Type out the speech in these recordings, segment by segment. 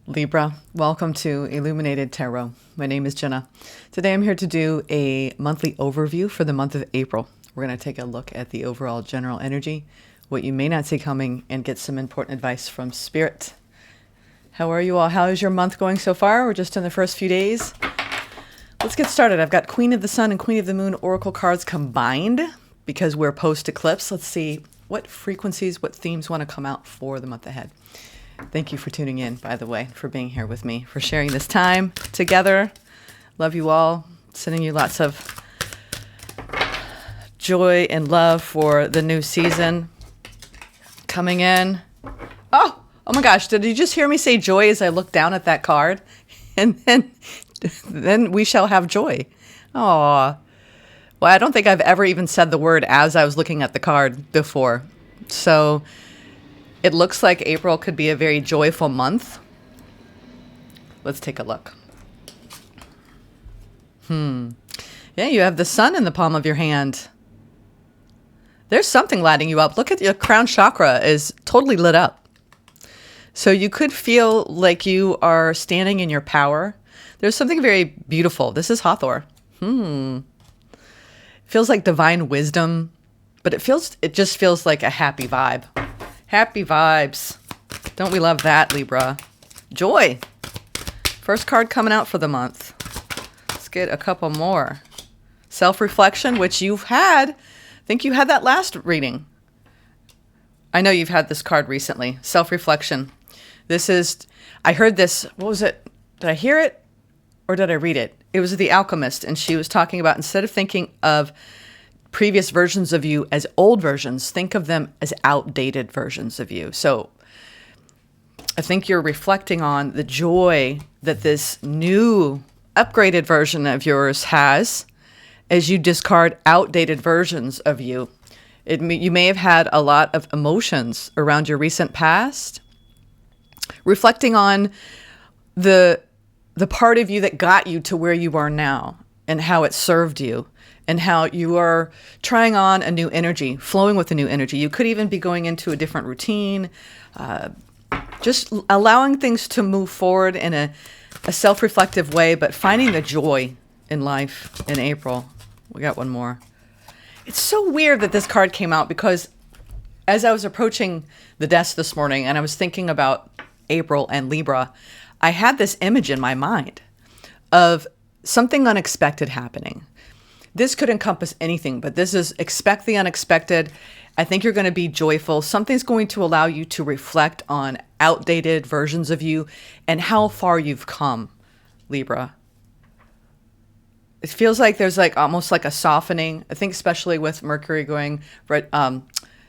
Libra, welcome to Illuminated Tarot. My name is Jenna. Today I'm here to do a monthly overview for the month of April. We're going to take a look at the overall general energy, what you may not see coming, and get some important advice from Spirit. How are you all? How is your month going so far? We're just in the first few days. Let's get started. I've got Queen of the Sun and Queen of the Moon Oracle cards combined because we're post-eclipse. Let's see what frequencies, what themes want to come out for the month ahead. Thank you for tuning in, by the way, for being here with me, for sharing this time together. Love you all. Sending you lots of joy and love for the new season coming in. Oh my gosh. Did you just hear me say joy as I look down at that card? And then we shall have joy. Oh, well, I don't think I've ever even said the word as I was looking at the card before. So it looks like April could be a very joyful month. Let's take a look. Yeah, you have the sun in the palm of your hand. There's something lighting you up. Look at your crown chakra is totally lit up. So you could feel like you are standing in your power. There's something very beautiful. This is Hathor. Feels like divine wisdom, but it just feels like a happy vibe. Happy vibes. Don't we love that, Libra? Joy. First card coming out for the month. Let's get a couple more. Self-reflection, which you've had. I think you had that last reading. I know you've had this card recently. Self-reflection. This is, I heard this, what was it? Did I hear it or did I read it? It was The Alchemist, and she was talking about instead of thinking of previous versions of you as old versions, think of them as outdated versions of you. So I think you're reflecting on the joy that this new upgraded version of yours has as you discard outdated versions of you. You may have had a lot of emotions around your recent past, reflecting on the part of you that got you to where you are now and how it served you. And how you are trying on a new energy, flowing with a new energy. You could even be going into a different routine, just allowing things to move forward in a self-reflective way, but finding the joy in life in April. We got one more. It's so weird that this card came out because as I was approaching the desk this morning and I was thinking about April and Libra, I had this image in my mind of something unexpected happening. This could encompass anything, but this is expect the unexpected. I think you're going to be joyful. Something's going to allow you to reflect on outdated versions of you and how far you've come, Libra. It feels like there's almost like a softening. I think especially with Mercury going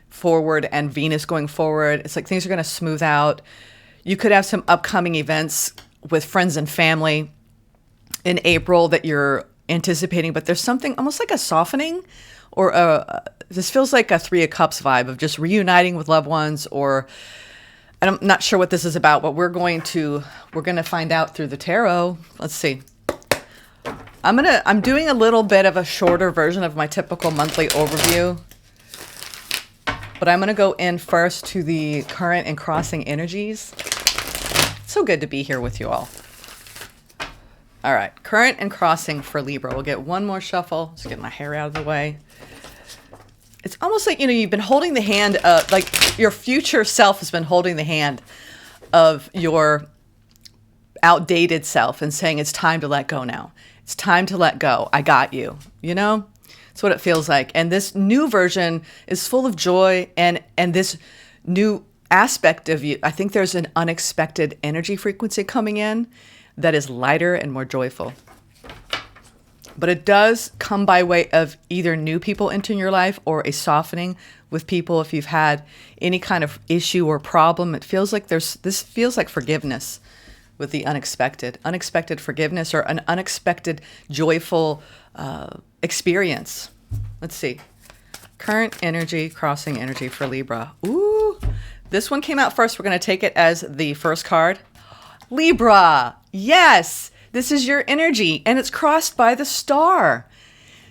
forward and Venus going forward, it's like things are going to smooth out. You could have some upcoming events with friends and family in April that you're anticipating, but there's something almost like a softening or this feels like a Three of Cups vibe of just reuniting with loved ones, or I'm not sure what this is about, but we're going to find out through the tarot. Let's see. I'm doing a little bit of a shorter version of my typical monthly overview, but I'm going to go in first to the current and crossing energies. It's so good to be here with you all. All right, current and crossing for Libra. We'll get one more shuffle. Just get my hair out of the way. It's almost like, you've been holding the hand of, like your future self has been holding the hand of your outdated self and saying, it's time to let go now. It's time to let go. I got you. It's what it feels like. And this new version is full of joy and this new aspect of you. I think there's an unexpected energy frequency coming in that is lighter and more joyful. But it does come by way of either new people entering your life or a softening with people. If you've had any kind of issue or problem, it feels like this feels like forgiveness with the unexpected forgiveness or an unexpected joyful experience. Let's see. Current energy, crossing energy for Libra. Ooh, this one came out first. We're going to take it as the first card. Libra, yes, this is your energy, and it's crossed by the star.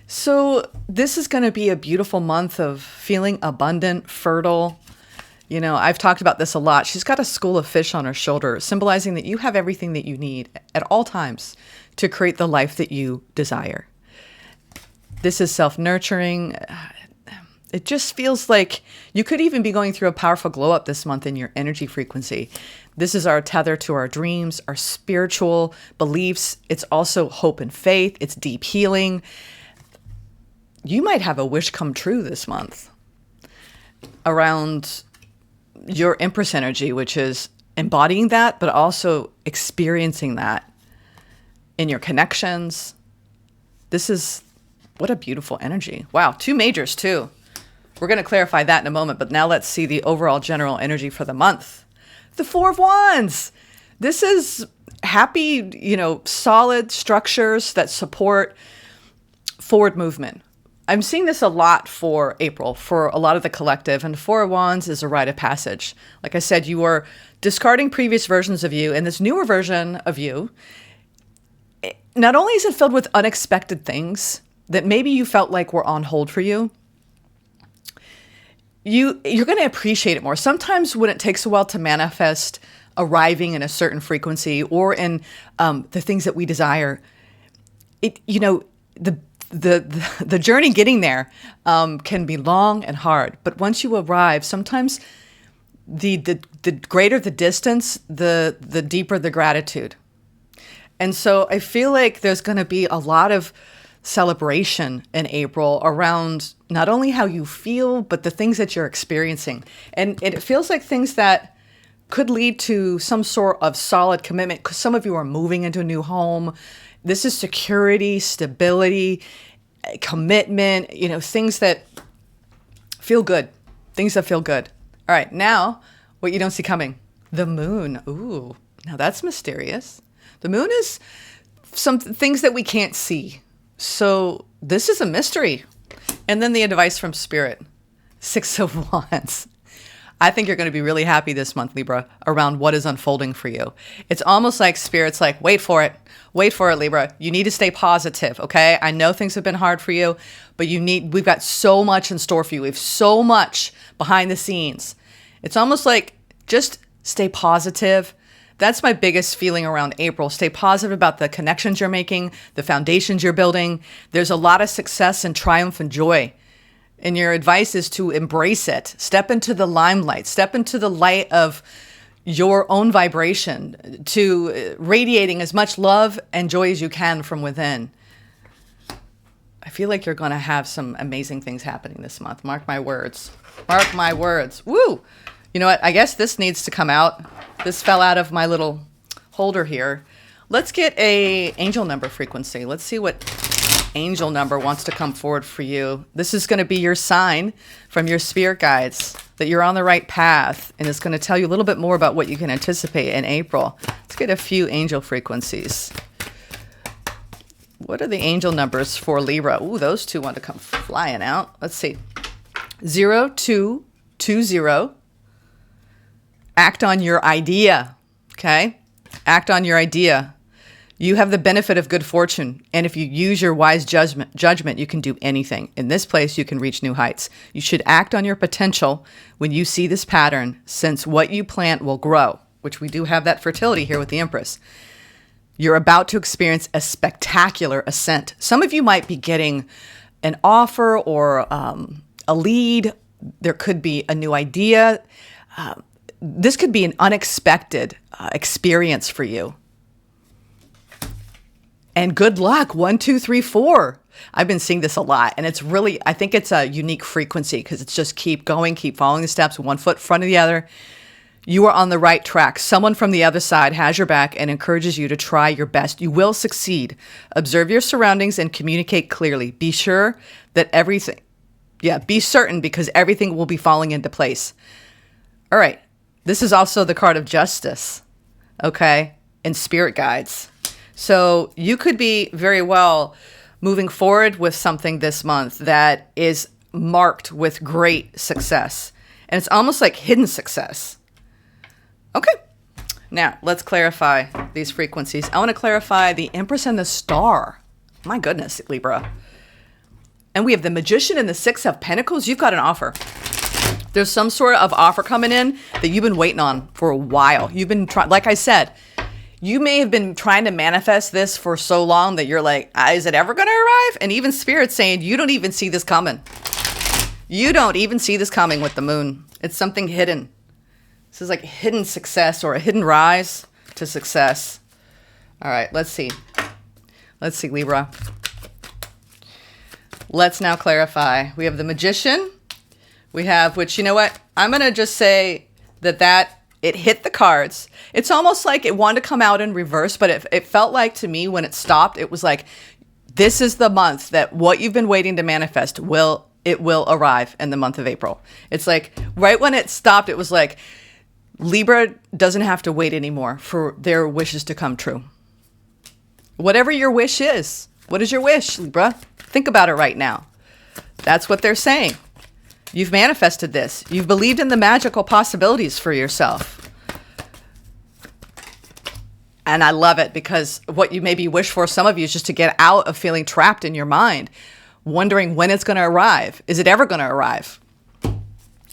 So this is going to be a beautiful month of feeling abundant, fertile, You know, I've talked about this a lot. She's got a school of fish on her shoulder, symbolizing that you have everything that you need at all times to create the life that you desire. This is self-nurturing. It just feels like you could even be going through a powerful glow up this month in your energy frequency. This is our tether to our dreams, our spiritual beliefs. It's also hope and faith. It's deep healing. You might have a wish come true this month around your Empress energy, which is embodying that, but also experiencing that in your connections. This is, what a beautiful energy. Wow, 2 majors too. We're going to clarify that in a moment, but now let's see the overall general energy for the month. The 4 of Wands. This is happy, solid structures that support forward movement. I'm seeing this a lot for April, for a lot of the collective, and 4 of Wands is a rite of passage. Like I said, you are discarding previous versions of you, and this newer version of you, not only is it filled with unexpected things that maybe you felt like were on hold for you, you're going to appreciate it more. Sometimes when it takes a while to manifest arriving in a certain frequency or in the things that we desire, the journey getting there can be long and hard. But once you arrive, sometimes the greater the distance, the deeper the gratitude. And so I feel like there's going to be a lot of celebration in April around not only how you feel, but the things that you're experiencing. And it feels like things that could lead to some sort of solid commitment, because some of you are moving into a new home. This is security, stability, commitment, things that feel good. Things that feel good. All right, now, what you don't see coming. The moon. Ooh, now that's mysterious. The moon is some things that we can't see. So this is a mystery. And then the advice from Spirit. 6 of Wands. I think you're going to be really happy this month, Libra, around what is unfolding for you. It's almost like Spirit's like, wait for it. Wait for it, Libra. You need to stay positive, okay? I know things have been hard for you, but we've got so much in store for you. We have so much behind the scenes. It's almost like just stay positive. That's my biggest feeling around April. Stay positive about the connections you're making, the foundations you're building. There's a lot of success and triumph and joy. And your advice is to embrace it. Step into the limelight. Step into the light of your own vibration, to radiating as much love and joy as you can from within. I feel like you're going to have some amazing things happening this month. Mark my words. Mark my words. Woo! You know what? I guess this needs to come out. This fell out of my little holder here. Let's get a angel number frequency. Let's see what angel number wants to come forward for you. This is going to be your sign from your spirit guides that you're on the right path, and it's going to tell you a little bit more about what you can anticipate in April. Let's get a few angel frequencies. What are the angel numbers for Libra? Ooh, those 2 want to come flying out. Let's see. 0220. Act on your idea, okay? Act on your idea. You have the benefit of good fortune, and if you use your wise judgment, you can do anything. In this place, you can reach new heights. You should act on your potential when you see this pattern, since what you plant will grow, which we do have that fertility here with the Empress. You're about to experience a spectacular ascent. Some of you might be getting an offer or a lead. There could be a new idea. This could be an unexpected experience for you. And good luck, 1, 2, 3, 4. I've been seeing this a lot, and it's really, I think it's a unique frequency because it's just keep going, keep following the steps, 1 foot in front of the other. You are on the right track. Someone from the other side has your back and encourages you to try your best. You will succeed. Observe your surroundings and communicate clearly. Be sure that be certain, because everything will be falling into place. All right. This is also the card of justice, okay, and spirit guides. So you could be very well moving forward with something this month that is marked with great success. And it's almost like hidden success. Okay. Now, let's clarify these frequencies. I want to clarify the Empress and the Star. My goodness, Libra. And we have the Magician and the 6 of Pentacles. You've got an offer. There's some sort of offer coming in that you've been waiting on for a while. You've been trying, like I said, you may have been trying to manifest this for so long that you're like, is it ever going to arrive? And even Spirit's saying, you don't even see this coming. You don't even see this coming with the moon. It's something hidden. This is like hidden success or a hidden rise to success. All right, let's see. Let's see, Libra. Let's now clarify. We have the Magician. We have, which, you know what? I'm going to just say that it hit the cards. It's almost like it wanted to come out in reverse, but it felt like to me when it stopped, it was like, this is the month that what you've been waiting to manifest will arrive in the month of April. It's like right when it stopped, it was like Libra doesn't have to wait anymore for their wishes to come true. Whatever your wish is, what is your wish, Libra? Think about it right now. That's what they're saying. You've manifested this. You've believed in the magical possibilities for yourself. And I love it because what you maybe wish for, some of you, is just to get out of feeling trapped in your mind, wondering when it's going to arrive. Is it ever going to arrive?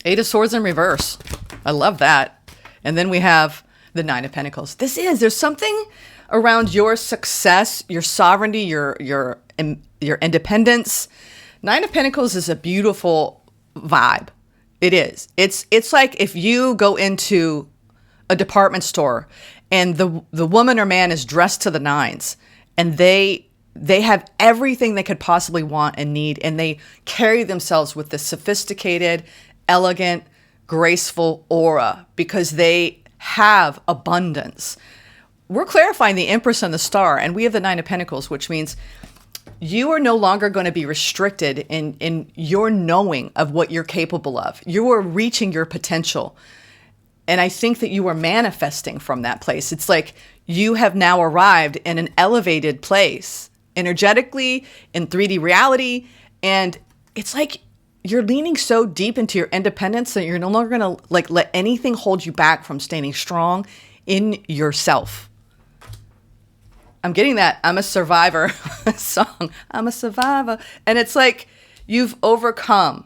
Eight of Swords in reverse. I love that. And then we have the Nine of Pentacles. There's something around your success, your sovereignty, your independence. Nine of Pentacles is a beautiful vibe. It is. It's like if you go into a department store and the woman or man is dressed to the nines and they have everything they could possibly want and need, and they carry themselves with this sophisticated, elegant, graceful aura because they have abundance. We're clarifying the Empress and the Star, and we have the Nine of Pentacles, which means you are no longer going to be restricted in your knowing of what you're capable of. You are reaching your potential. And I think that you are manifesting from that place. It's like you have now arrived in an elevated place, energetically, in 3D reality. And it's like you're leaning so deep into your independence that you're no longer going to let anything hold you back from standing strong in yourself. I'm getting that I'm a survivor song. I'm a survivor. And it's like you've overcome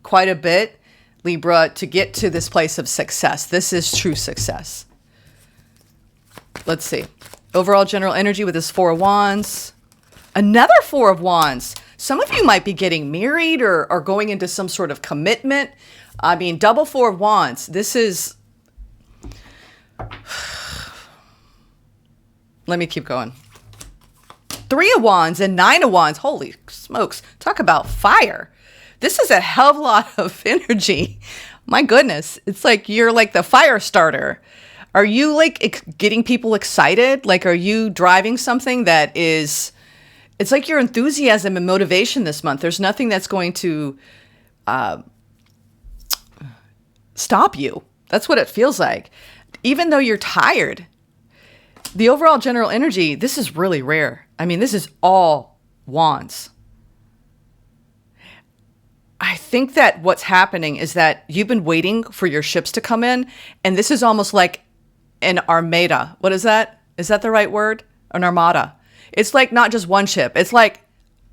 quite a bit, Libra, to get to this place of success. This is true success. Let's see. Overall general energy with this Four of Wands. Another Four of Wands. Some of you might be getting married or going into some sort of commitment. I mean, double Four of Wands. This is... Let me keep going. Three of Wands and Nine of Wands. Holy smokes. Talk about fire. This is a hell of a lot of energy. My goodness. It's like you're like the fire starter. Are you like getting people excited? Like, are you driving something that is... It's like your enthusiasm and motivation this month. There's nothing that's going to stop you. That's what it feels like. Even though you're tired. The overall general energy, this is really rare. I mean, this is all Wands. I think that what's happening is that you've been waiting for your ships to come in, and this is almost like an armada. What is that? Is that the right word? An armada. It's like not just one ship. It's like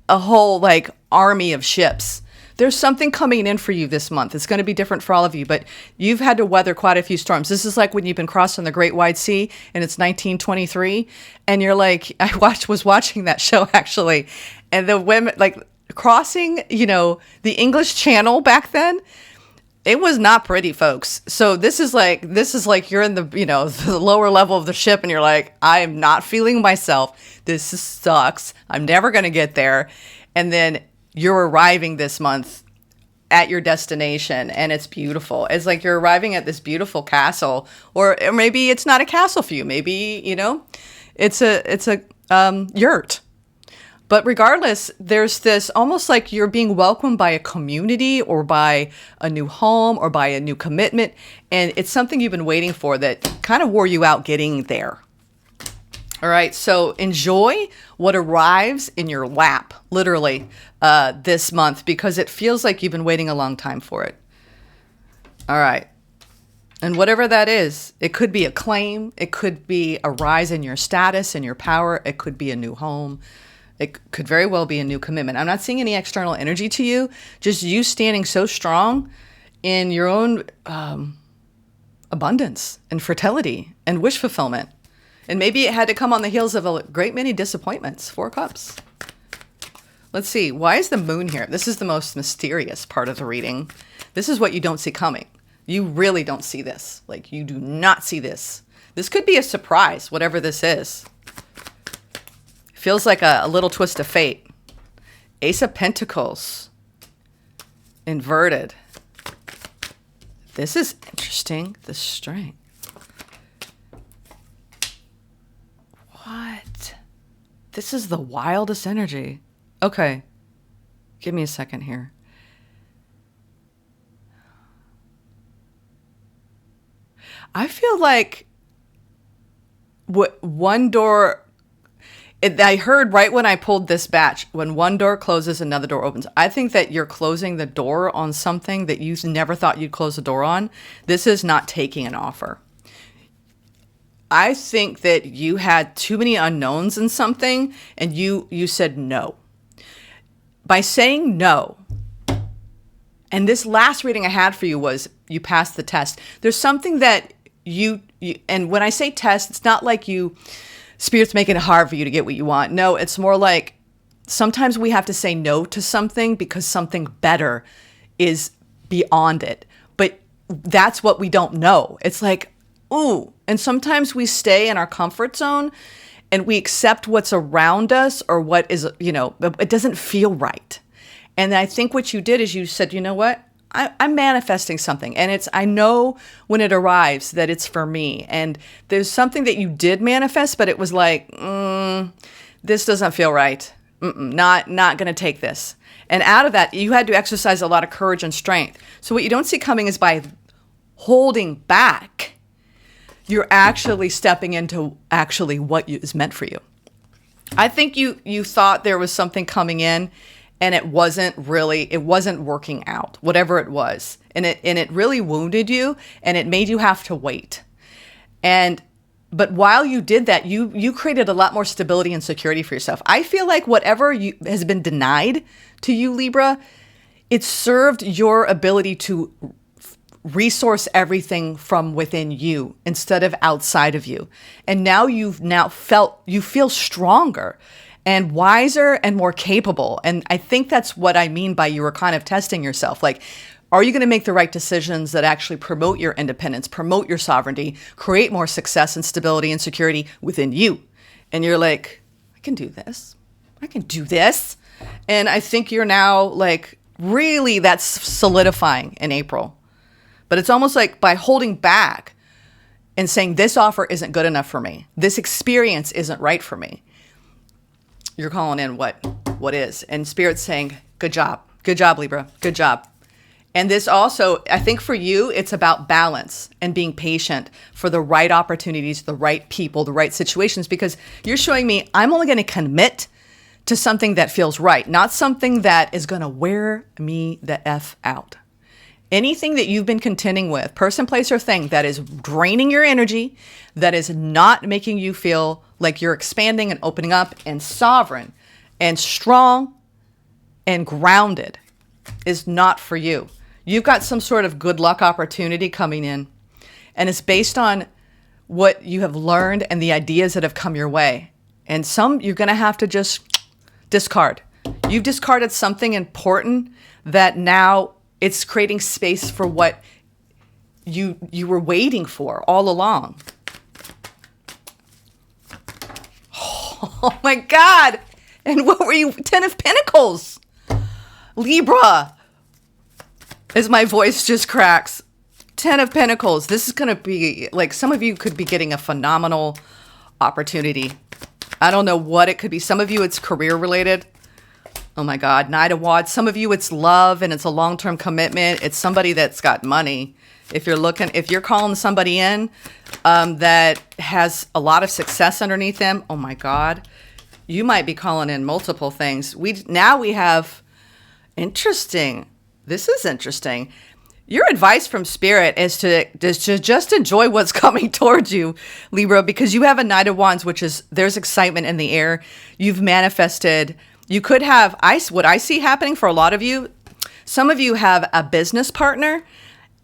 a whole like army of ships. There's something coming in for you this month. It's going to be different for all of you, but you've had to weather quite a few storms. This is like when you've been crossing the Great Wide Sea and it's 1923 and you're like, was watching that show actually. And the women like crossing, the English Channel back then, it was not pretty, folks. So this is like you're in the, the lower level of the ship and you're like, I am not feeling myself. This sucks. I'm never going to get there. And then you're arriving this month at your destination and it's beautiful. It's like you're arriving at this beautiful castle, or maybe it's not a castle for you. Maybe, it's a yurt. But regardless, there's this almost like you're being welcomed by a community or by a new home or by a new commitment. And it's something you've been waiting for that kind of wore you out getting there. All right, so enjoy what arrives in your lap, literally, this month, because it feels like you've been waiting a long time for it. All right. And whatever that is, it could be a claim. It could be a rise in your status and your power. It could be a new home. It could very well be a new commitment. I'm not seeing any external energy to you. Just you standing so strong in your own abundance and fertility and wish fulfillment. And maybe it had to come on the heels of a great many disappointments. 4 cups. Let's see. Why is the moon here? This is the most mysterious part of the reading. This is what you don't see coming. You really don't see this. Like, you do not see this. This could be a surprise, whatever this is. Feels like a little twist of fate. Ace of Pentacles. Inverted. This is interesting. The Strength. What? This is the wildest energy. Okay. Give me a second here. I feel like one door... I heard right when I pulled this batch, when one door closes, another door opens. I think that you're closing the door on something that you never thought you'd close the door on. This is not taking an offer. I think that you had too many unknowns in something and you said no. By saying no, and this last reading I had for you was you passed the test. There's something that you and when I say test, it's not like Spirit's making it hard for you to get what you want. No, it's more like sometimes we have to say no to something because something better is beyond it. But that's what we don't know. It's like, ooh. And sometimes we stay in our comfort zone and we accept what's around us or what is, it doesn't feel right. And I think what you did is you said, you know what? I'm manifesting something, and I know when it arrives that it's for me. And there's something that you did manifest, but it was like, this doesn't feel right. Not going to take this. And out of that, you had to exercise a lot of courage and strength. So what you don't see coming is by holding back, you're actually stepping into actually what is meant for you. I think you thought there was something coming in, and it wasn't working out, whatever it was. And it really wounded you, and it made you have to wait. But while you did that, you created a lot more stability and security for yourself. I feel like whatever has been denied to you, Libra, it served your ability to resource everything from within you instead of outside of you. And now you feel stronger and wiser and more capable. And I think that's what I mean by you were kind of testing yourself. Like, are you going to make the right decisions that actually promote your independence, promote your sovereignty, create more success and stability and security within you? And you're like, I can do this. I can do this. And I think you're now like, really, that's solidifying in April. But it's almost like by holding back and saying, this offer isn't good enough for me. This experience isn't right for me. You're calling in what is. And Spirit's saying, good job. Good job, Libra. Good job. And this also, I think for you, it's about balance and being patient for the right opportunities, the right people, the right situations, because you're showing me I'm only going to commit to something that feels right, not something that is going to wear me the F out. Anything that you've been contending with, person, place, or thing that is draining your energy, that is not making you feel like you're expanding and opening up and sovereign and strong and grounded, is not for you. You've got some sort of good luck opportunity coming in, and it's based on what you have learned and the ideas that have come your way. And some you're going to have to just discard. You've discarded something important that now it's creating space for what you were waiting for all along. Oh my God. And what were you? 10 of Pentacles. Libra. As my voice just cracks. 10 of Pentacles. This is going to be like, some of you could be getting a phenomenal opportunity. I don't know what it could be. Some of you it's career related. Oh my God. Knight of Wands. Some of you it's love and it's a long-term commitment. It's somebody that's got money. If you're calling somebody in that has a lot of success underneath them, oh my God, you might be calling in multiple things. Now we have, interesting. This is interesting. Your advice from Spirit is to just enjoy what's coming towards you, Libra, because you have a Knight of Wands, there's excitement in the air. You've manifested. You could have, what I see happening for a lot of you, some of you have a business partner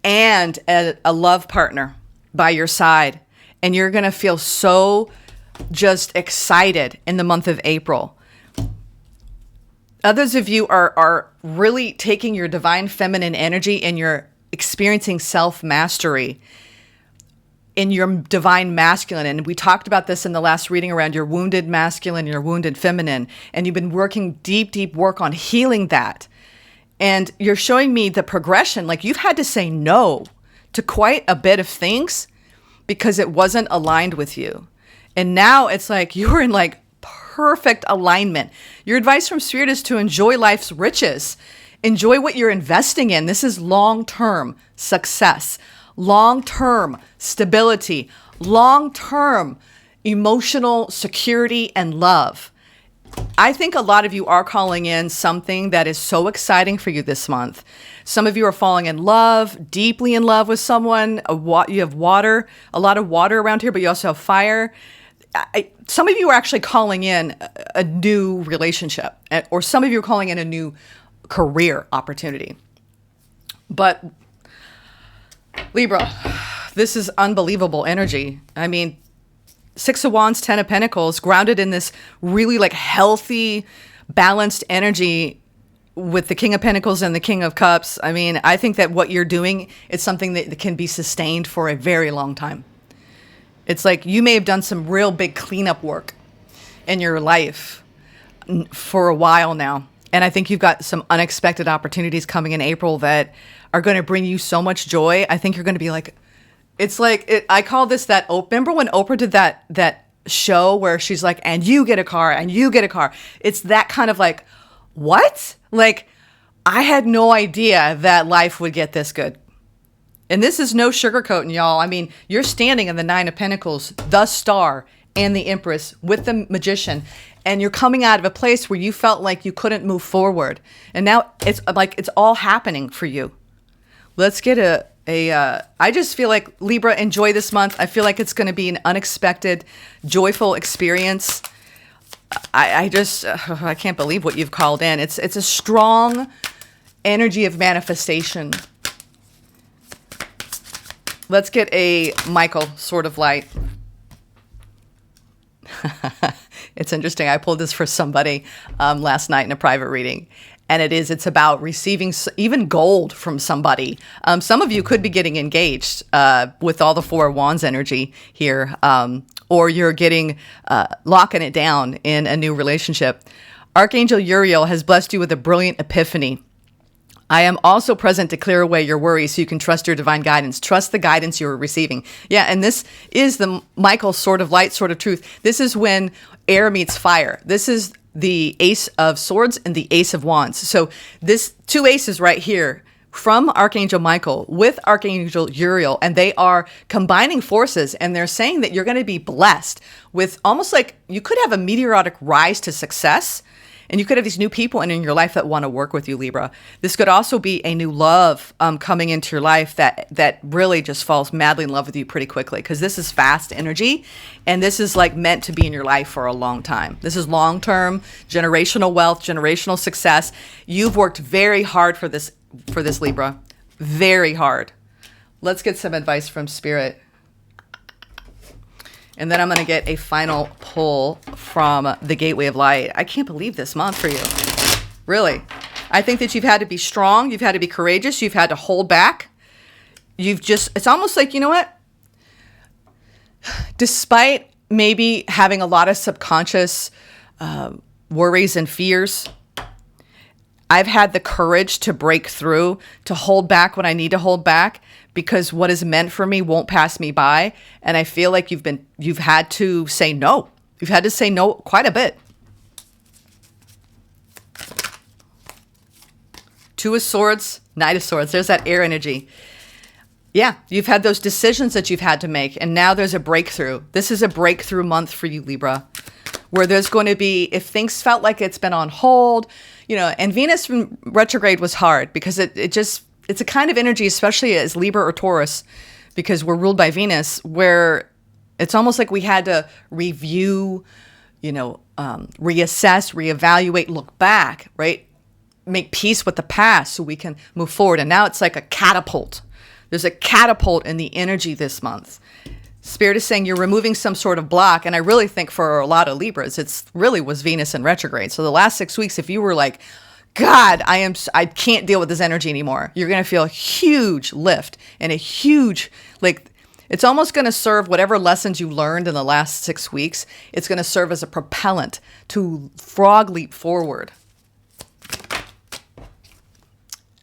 and a love partner by your side. And you're going to feel so just excited in the month of April. Others of you are really taking your divine feminine energy and you're experiencing self-mastery in your divine masculine. And we talked about this in the last reading around your wounded masculine, your wounded feminine. And you've been working deep work on healing that. And you're showing me the progression. Like you've had to say no to quite a bit of things because it wasn't aligned with you. And now it's like you're in like perfect alignment. Your advice from Spirit is to enjoy life's riches. Enjoy what you're investing in. This is long-term success, long-term stability, long-term emotional security and love. I think a lot of you are calling in something that is so exciting for you this month. Some of you are falling in love, deeply in love with someone. You have water, a lot of water around here, but you also have fire. Some of you are actually calling in a new relationship, or some of you are calling in a new career opportunity. But Libra, this is unbelievable energy. I mean, 6 of Wands, 10 of Pentacles, grounded in this really like healthy, balanced energy with the King of Pentacles and the King of Cups. I mean, I think that what you're doing is something that can be sustained for a very long time. It's like you may have done some real big cleanup work in your life for a while now. And I think you've got some unexpected opportunities coming in April that are going to bring you so much joy. I think you're going to be like, it's like, I call this that, remember when Oprah did that show where she's like, and you get a car and you get a car. It's that kind of like, what? Like, I had no idea that life would get this good. And this is no sugarcoating, y'all. I mean, you're standing in the 9 of Pentacles, the Star, and the Empress with the Magician. And you're coming out of a place where you felt like you couldn't move forward. And now it's like it's all happening for you. Let's get I just feel like, Libra, enjoy this month. I feel like it's going to be an unexpected, joyful experience. I can't believe what you've called in. It's a strong energy of manifestation. Let's get a Michael Sword of Light. It's interesting. I pulled this for somebody last night in a private reading. And it's about receiving even gold from somebody. Some of you could be getting engaged with all the 4 of Wands energy here. Or you're getting, locking it down in a new relationship. Archangel Uriel has blessed you with a brilliant epiphany. I am also present to clear away your worries so you can trust your divine guidance. Trust the guidance you're receiving. Yeah, and this is the Michael Sword of Light, Sword of Truth. This is when air meets fire. This is the Ace of Swords and the Ace of Wands. So this 2 aces right here from Archangel Michael with Archangel Uriel, and they are combining forces, and they're saying that you're going to be blessed with almost like you could have a meteoric rise to success. And you could have these new people in your life that want to work with you, Libra. This could also be a new love coming into your life that really just falls madly in love with you pretty quickly, because this is fast energy, and this is like meant to be in your life for a long time. This is long-term, generational wealth, generational success. You've worked very hard for this, Libra. Very hard. Let's get some advice from Spirit. And then I'm going to get a final pull from the Gateway of Light. I can't believe this month for you. Really. I think that you've had to be strong. You've had to be courageous. You've had to hold back. It's almost like, you know what? Despite maybe having a lot of subconscious worries and fears, I've had the courage to break through, to hold back when I need to hold back, because what is meant for me won't pass me by. And I feel like you've had to say no. You've had to say no quite a bit. 2 of Swords, Knight of Swords. There's that air energy. Yeah, you've had those decisions that you've had to make, and now there's a breakthrough. This is a breakthrough month for you, Libra, where there's going to be, if things felt like it's been on hold, and Venus from retrograde was hard because it's a kind of energy, especially as Libra or Taurus, because we're ruled by Venus, where it's almost like we had to review, reassess, reevaluate, look back, right? Make peace with the past so we can move forward. And now it's like a catapult There's a catapult in the energy this month. Spirit is saying you're removing some sort of block. And I really think for a lot of Libras, it's really was Venus in retrograde. So the last 6 weeks, if you were like, God, I can't deal with this energy anymore, you're going to feel a huge lift and a huge, like, it's almost going to serve whatever lessons you learned in the last 6 weeks. It's going to serve as a propellant to frog leap forward.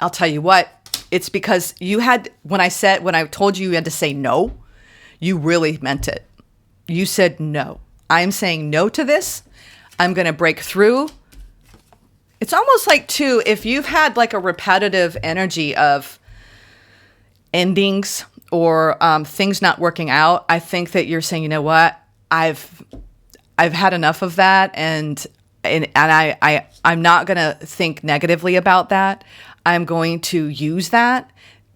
I'll tell you what, it's because you had, when I told you had to say no, you really meant it. You said no. I'm saying no to this. I'm going to break through. It's almost like, too, if you've had like a repetitive energy of endings or things not working out, I think that you're saying, you know what, I've had enough of that, and I'm not gonna think negatively about that. I'm going to use that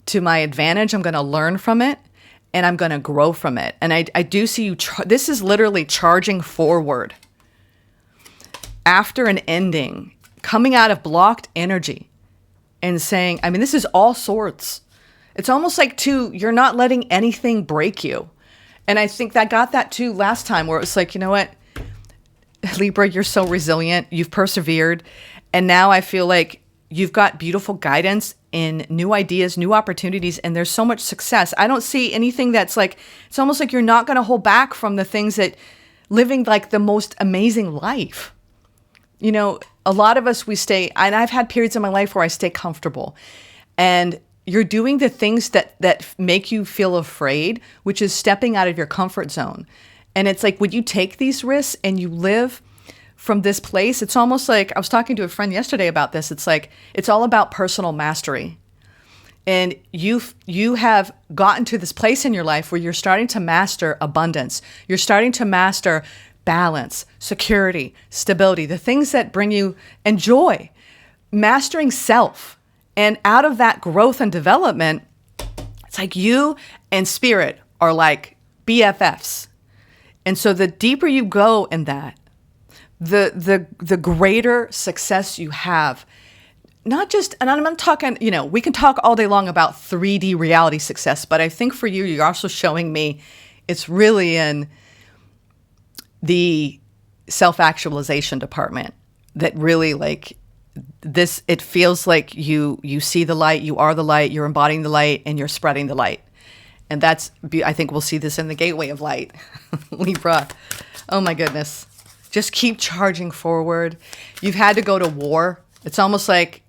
to my advantage. I'm gonna learn from it, and I'm gonna grow from it. And I do see you. This is literally charging forward after an ending, coming out of blocked energy, and saying, I mean, this is all sorts. It's almost like, too, you're not letting anything break you. And I think that got that, too, last time, where it was like, you know what, Libra, you're so resilient. You've persevered. And now I feel like you've got beautiful guidance in new ideas, new opportunities, and there's so much success. I don't see anything that's like, it's almost like you're not going to hold back from the things that living like the most amazing life. You know, a lot of us, we stay, and I've had periods in my life where I stay comfortable. And you're doing the things that make you feel afraid, which is stepping out of your comfort zone. And it's like, when you take these risks and you live from this place, it's almost like, I was talking to a friend yesterday about this. It's like, it's all about personal mastery. And you have gotten to this place in your life where you're starting to master abundance. You're starting to master balance, security, stability, the things that bring you and joy, mastering self. And out of that growth and development, it's like you and spirit are like BFFs. And so the deeper you go in that, the greater success you have. Not just, and I'm not talking, you know, we can talk all day long about 3D reality success, but I think for you, you're also showing me it's really in the self-actualization department that really, like, this, it feels like you see the light, you are the light, you're embodying the light, and you're spreading the light. And that's, I think we'll see this in the gateway of light. Libra. Oh my goodness. Just keep charging forward. You've had to go to war. It's almost like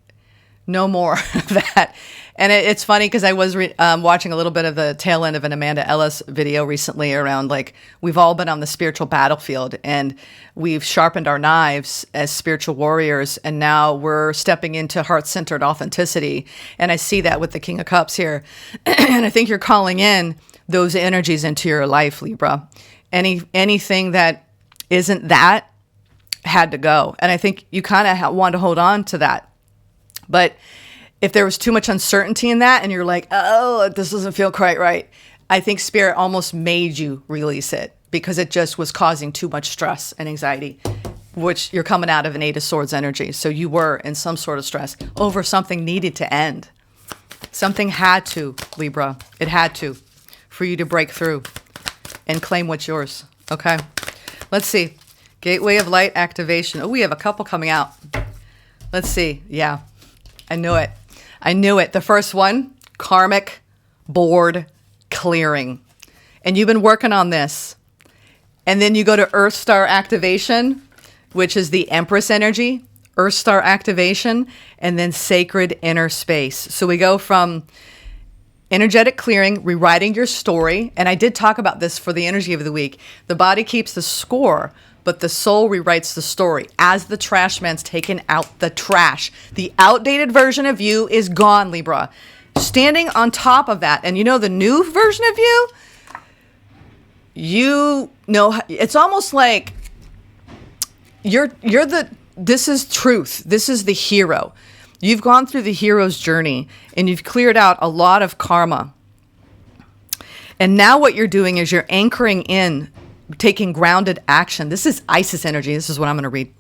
no more of that. And it's funny because I was watching a little bit of the tail end of an Amanda Ellis video recently around, like, we've all been on the spiritual battlefield and we've sharpened our knives as spiritual warriors. And now we're stepping into heart-centered authenticity. And I see that with the King of Cups here. And I think you're calling in those energies into your life, Libra. Anything that isn't that had to go. And I think you kind of want to hold on to that. But if there was too much uncertainty in that and you're like, oh, this doesn't feel quite right, I think Spirit almost made you release it because it just was causing too much stress and anxiety, which you're coming out of an 8 of Swords energy. So you were in some sort of stress over something needed to end. Something had to, Libra. It had to, for you to break through and claim what's yours. Okay. Let's see. Gateway of Light activation. Oh, we have a couple coming out. Let's see. Yeah. I knew it. I knew it. The first one, karmic board clearing. And you've been working on this. And then you go to Earth Star activation, which is the Empress energy, Earth Star activation, and then sacred inner space. So we go from energetic clearing, rewriting your story. And I did talk about this for the energy of the week. The body keeps the score, but the soul rewrites the story as the trash man's taken out the trash. The outdated version of you is gone, Libra. Standing on top of that, and you know the new version of you? You know, it's almost like this is truth. This is the hero. You've gone through the hero's journey and you've cleared out a lot of karma. And now what you're doing is you're anchoring in, taking grounded action. This is Isis energy. This is what I'm going to read.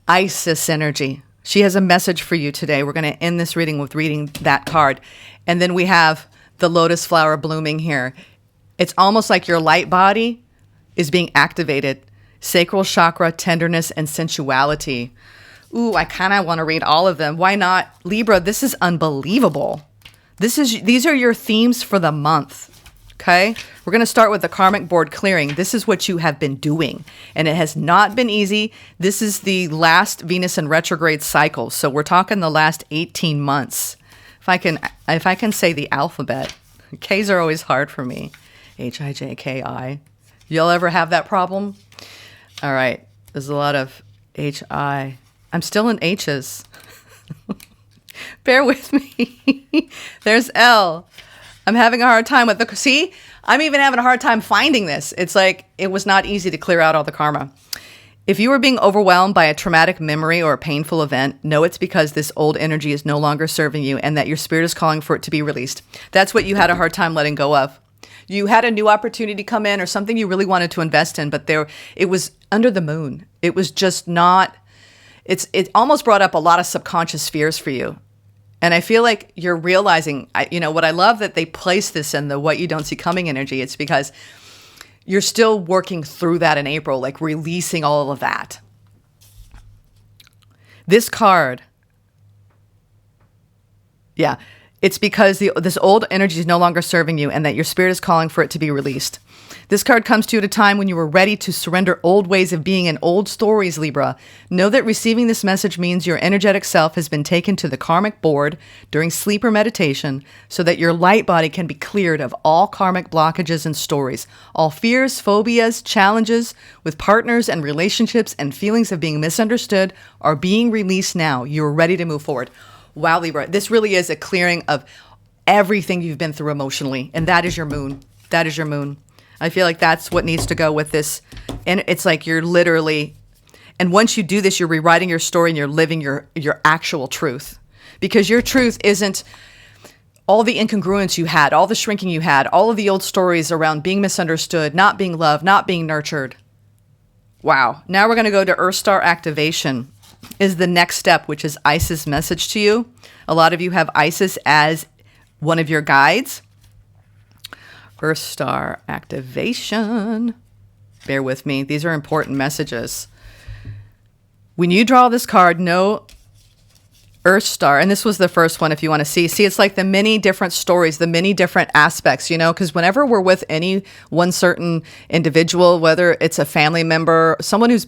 Isis energy. She has a message for you today. We're going to end this reading with reading that card. And then we have the lotus flower blooming here. It's almost like your light body is being activated. Sacral chakra, tenderness, and sensuality. Ooh, I kind of want to read all of them. Why not? Libra, this is unbelievable. These are your themes for the month. Okay? We're going to start with the karmic board clearing. This is what you have been doing, and it has not been easy. This is the last Venus in retrograde cycle. So we're talking the last 18 months. If I can say the alphabet. K's are always hard for me. H-I-J-K-I. Y'all ever have that problem? All right. There's a lot of H-I. I'm still in H's. Bear with me. There's L. I'm having a hard time with the... See? I'm even having a hard time finding this. It's like it was not easy to clear out all the karma. If you are being overwhelmed by a traumatic memory or a painful event, know it's because this old energy is no longer serving you and that your spirit is calling for it to be released. That's what you had a hard time letting go of. You had a new opportunity come in or something you really wanted to invest in, but it was under the moon. It was just not... It almost brought up a lot of subconscious fears for you. And I feel like you're realizing, what I love that they place this in the what you don't see coming energy. It's because you're still working through that in April, like releasing all of that. This card, yeah, it's because this old energy is no longer serving you and that your spirit is calling for it to be released. This card comes to you at a time when you were ready to surrender old ways of being and old stories, Libra. Know that receiving this message means your energetic self has been taken to the karmic board during sleep or meditation so that your light body can be cleared of all karmic blockages and stories. All fears, phobias, challenges with partners and relationships and feelings of being misunderstood are being released now. You're ready to move forward. Wow, Libra, this really is a clearing of everything you've been through emotionally, and that is your moon. That is your moon. I feel like that's what needs to go with this. And it's like you're literally, and once you do this, you're rewriting your story and you're living your actual truth. Because your truth isn't all the incongruence you had, all the shrinking you had, all of the old stories around being misunderstood, not being loved, not being nurtured. Wow. Now we're going to go to Earth Star activation is the next step, which is Isis' message to you. A lot of you have Isis as one of your guides. Earth Star activation. Bear with me. These are important messages. When you draw this card, know Earth Star, and this was the first one if you want to see. See, it's like the many different stories, the many different aspects, because whenever we're with any one certain individual, whether it's a family member,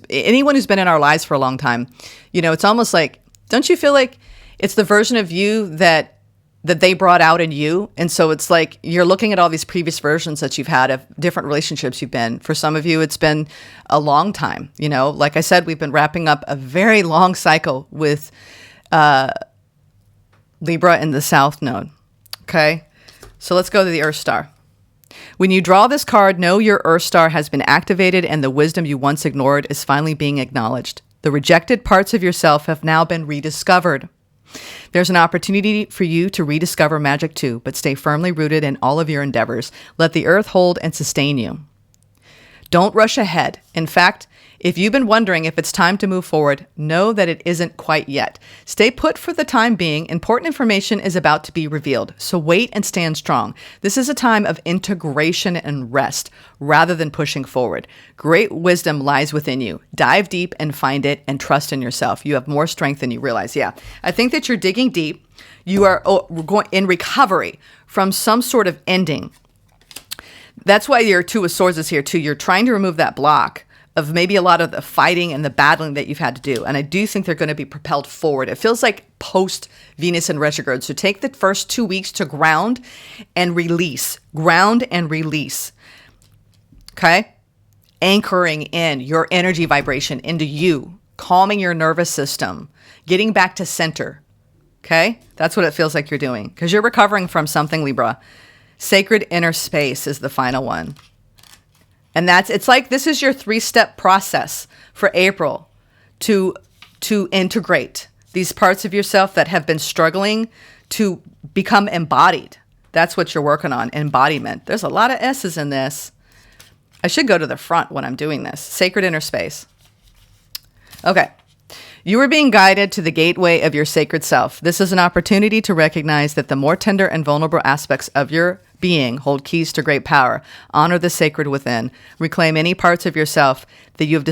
anyone who's been in our lives for a long time, it's almost like, don't you feel like it's the version of you that they brought out in you? And so it's like you're looking at all these previous versions that you've had of different relationships you've been. For some of you, it's been a long time. Like I said, we've been wrapping up a very long cycle with Libra in the South Node. Okay, so let's go to the Earth Star. When you draw this card, know your Earth Star has been activated and the wisdom you once ignored is finally being acknowledged. The rejected parts of yourself have now been rediscovered. There's an opportunity for you to rediscover magic too, but stay firmly rooted in all of your endeavors. Let the earth hold and sustain you. Don't rush ahead. In fact, if you've been wondering if it's time to move forward, know that it isn't quite yet. Stay put for the time being. Important information is about to be revealed, so wait and stand strong. This is a time of integration and rest rather than pushing forward. Great wisdom lies within you. Dive deep and find it and trust in yourself. You have more strength than you realize. Yeah, I think that you're digging deep. You are going in recovery from some sort of ending. That's why your Two of Swords is here too. You're trying to remove that block of maybe a lot of the fighting and the battling that you've had to do. And I do think they're going to be propelled forward. It feels like post-Venus in retrograde. So take the first 2 weeks to ground and release. Ground and release. Okay? Anchoring in your energy vibration into you. Calming your nervous system. Getting back to center. Okay? That's what it feels like you're doing. Because you're recovering from something, Libra. Sacred inner space is the final one. And it's like this is your 3-step process for April to integrate these parts of yourself that have been struggling to become embodied. That's what you're working on, embodiment. There's a lot of S's in this. I should go to the front when I'm doing this. Sacred inner space. Okay. You are being guided to the gateway of your sacred self. This is an opportunity to recognize that the more tender and vulnerable aspects of your being hold keys to great power. Honor the sacred within. Reclaim any parts of yourself that you have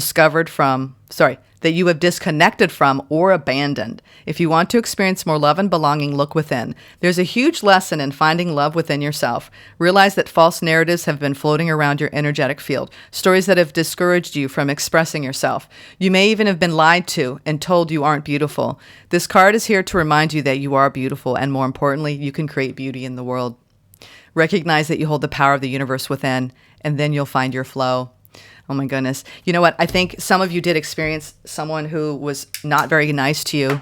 that you have disconnected from or abandoned. If you want to experience more love and belonging, look within. There's a huge lesson in finding love within yourself. Realize that false narratives have been floating around your energetic field, stories that have discouraged you from expressing yourself. You may even have been lied to and told you aren't beautiful. This card is here to remind you that you are beautiful, and more importantly, you can create beauty in the world. Recognize that you hold the power of the universe within, and then you'll find your flow. Oh my goodness. You know what? I think some of you did experience someone who was not very nice to you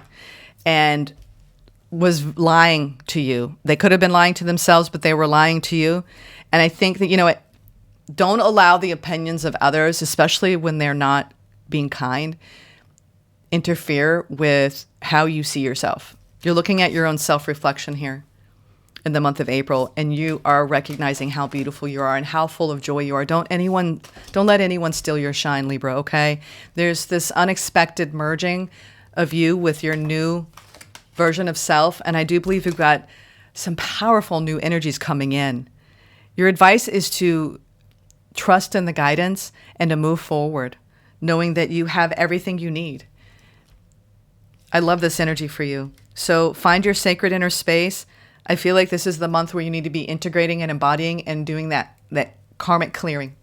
and was lying to you. They could have been lying to themselves, but they were lying to you. And I think that, you know what? Don't allow the opinions of others, especially when they're not being kind, interfere with how you see yourself. You're looking at your own self-reflection here in the month of April, and you are recognizing how beautiful you are and how full of joy you are. Don't let anyone steal your shine, Libra, okay? There's this unexpected merging of you with your new version of self, and I do believe you've got some powerful new energies coming in. Your advice is to trust in the guidance and to move forward, knowing that you have everything you need. I love this energy for you. So find your sacred inner space. I feel like this is the month where you need to be integrating and embodying and doing that karmic clearing.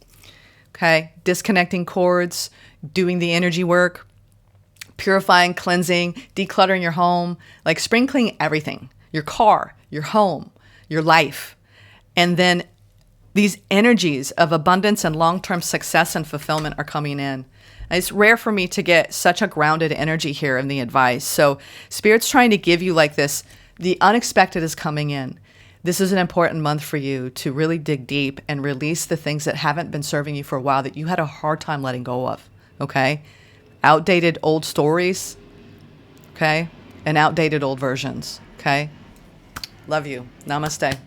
Okay? Disconnecting cords, doing the energy work, purifying, cleansing, decluttering your home, like spring cleaning everything. Your car, your home, your life. And then these energies of abundance and long-term success and fulfillment are coming in. It's rare for me to get such a grounded energy here in the advice. So Spirit's trying to give you like this. The unexpected is coming in. This is an important month for you to really dig deep and release the things that haven't been serving you for a while that you had a hard time letting go of, okay? Outdated old stories, okay? And outdated old versions, okay? Love you. Namaste.